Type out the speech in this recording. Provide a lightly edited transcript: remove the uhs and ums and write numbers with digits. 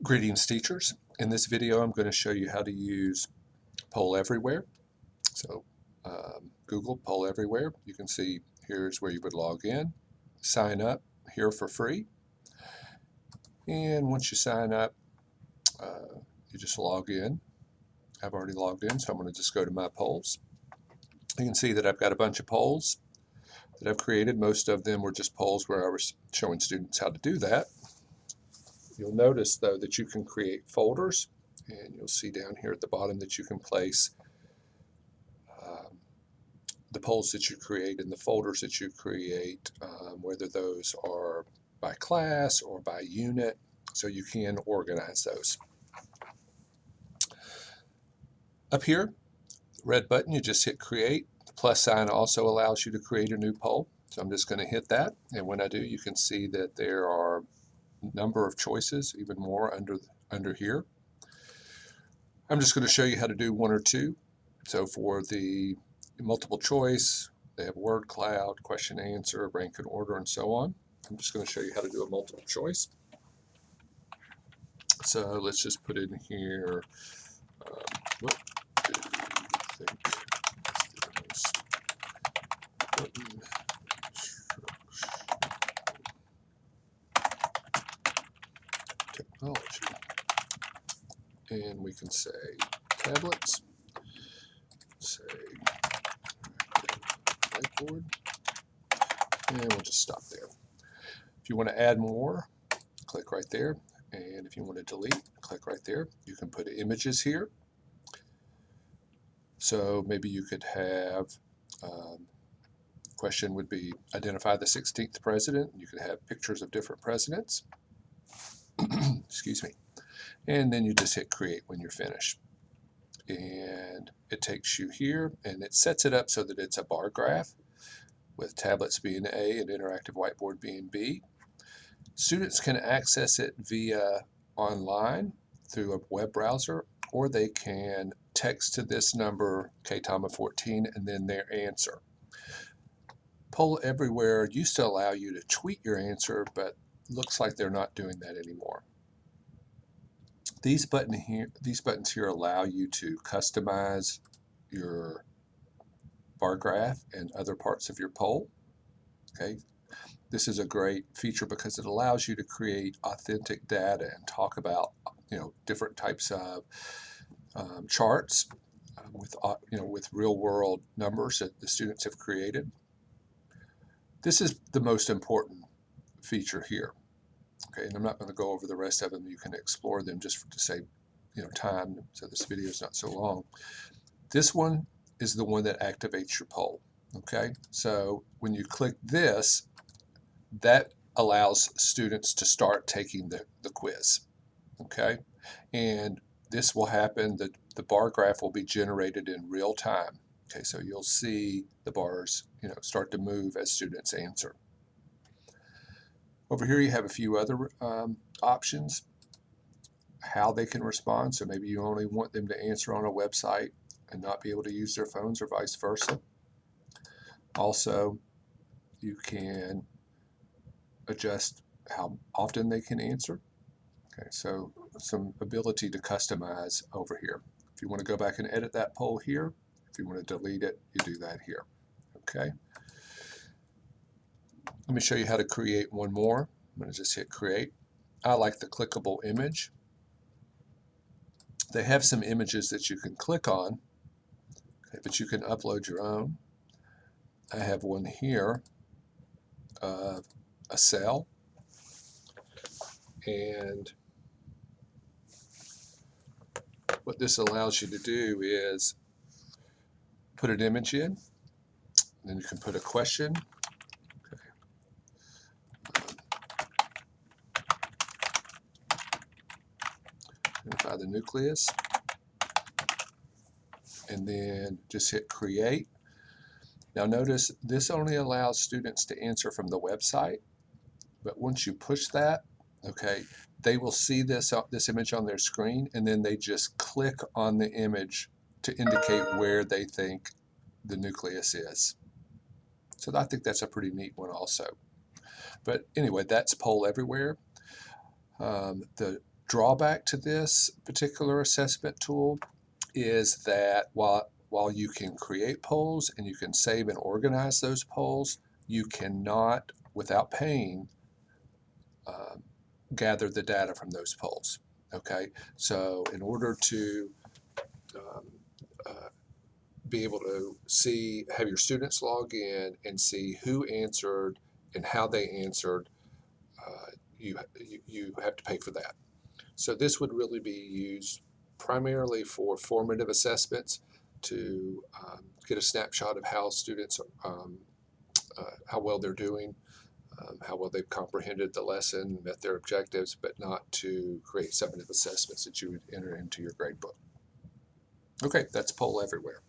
Greetings, teachers. In this video, I'm going to show you how to use Polleverywhere. So Google Polleverywhere. You can see here's where you would log in, sign up here for free. And once you sign up, you just log in. I've already logged in, so I'm going to just go to my polls. You can see that I've got a bunch of polls that I've created. Most of them were just polls where I was showing students how to do that. You'll notice, though, that you can create folders, and you'll see down here at the bottom that you can place the polls that you create and the folders that you create, whether those are by class or by unit, so you can organize those. Up here, red button, you just hit create. The plus sign also allows you to create a new poll, so I'm just going to hit that, and when I do, you can see that there are a number of choices, even more under here. I'm just going to show you how to do one or two. So for the multiple choice, they have word cloud, question answer, rank and order, and so on. I'm just going to show you how to do a multiple choice. So let's just put in here, what do you think is the most important technology? And we can say tablets, say whiteboard, and we'll just stop there. If you want to add more, click right there, and if you want to delete, click right there. You can put images here. So maybe you could have, question would be identify the 16th president. You could have pictures of different presidents. Excuse me. And then you just hit create when you're finished. And it takes you here, and it sets it up so that it's a bar graph, with tablets being A and interactive whiteboard being B. Students can access it via online through a web browser, or they can text to this number, KTAMA14, and then their answer. Polleverywhere used to allow you to tweet your answer, but looks like they're not doing that anymore. These buttons here allow you to customize your bar graph and other parts of your poll. Okay, this is a great feature because it allows you to create authentic data and talk about different types of charts with real world numbers that the students have created. This is the most important feature here. Okay, and I'm not going to go over the rest of them. You can explore them just to save time, so this video is not so long. This one is the one that activates your poll. Okay, so when you click this, that allows students to start taking the quiz. Okay, and this will happen, the bar graph will be generated in real time. Okay, so you'll see the bars start to move as students answer. Over here you have a few other options, how they can respond. So maybe you only want them to answer on a website and not be able to use their phones, or vice versa. Also, you can adjust how often they can answer. Okay, so some ability to customize over here. If you want to go back and edit that poll here, if you want to delete it, you do that here. Okay. Let me show you how to create one more. I'm going to just hit create. I like the clickable image. They have some images that you can click on, okay, but you can upload your own. I have one here of a cell, and what this allows you to do is put an image in, and then you can put a question. Identify the nucleus, and then just hit create. Now notice this only allows students to answer from the website, but once you push that, okay, they will see this image on their screen, and then they just click on the image to indicate where they think the nucleus is. So I think that's a pretty neat one also. But anyway, that's Polleverywhere. The drawback to this particular assessment tool is that while you can create polls and you can save and organize those polls, you cannot, without paying, gather the data from those polls. Okay, so in order to um, uh, be able to have your students log in and see who answered and how they answered, you have to pay for that. So this would really be used primarily for formative assessments to get a snapshot of how students, how well they're doing, how well they've comprehended the lesson, met their objectives, but not to create summative assessments that you would enter into your grade book. Okay, that's Poll Everywhere.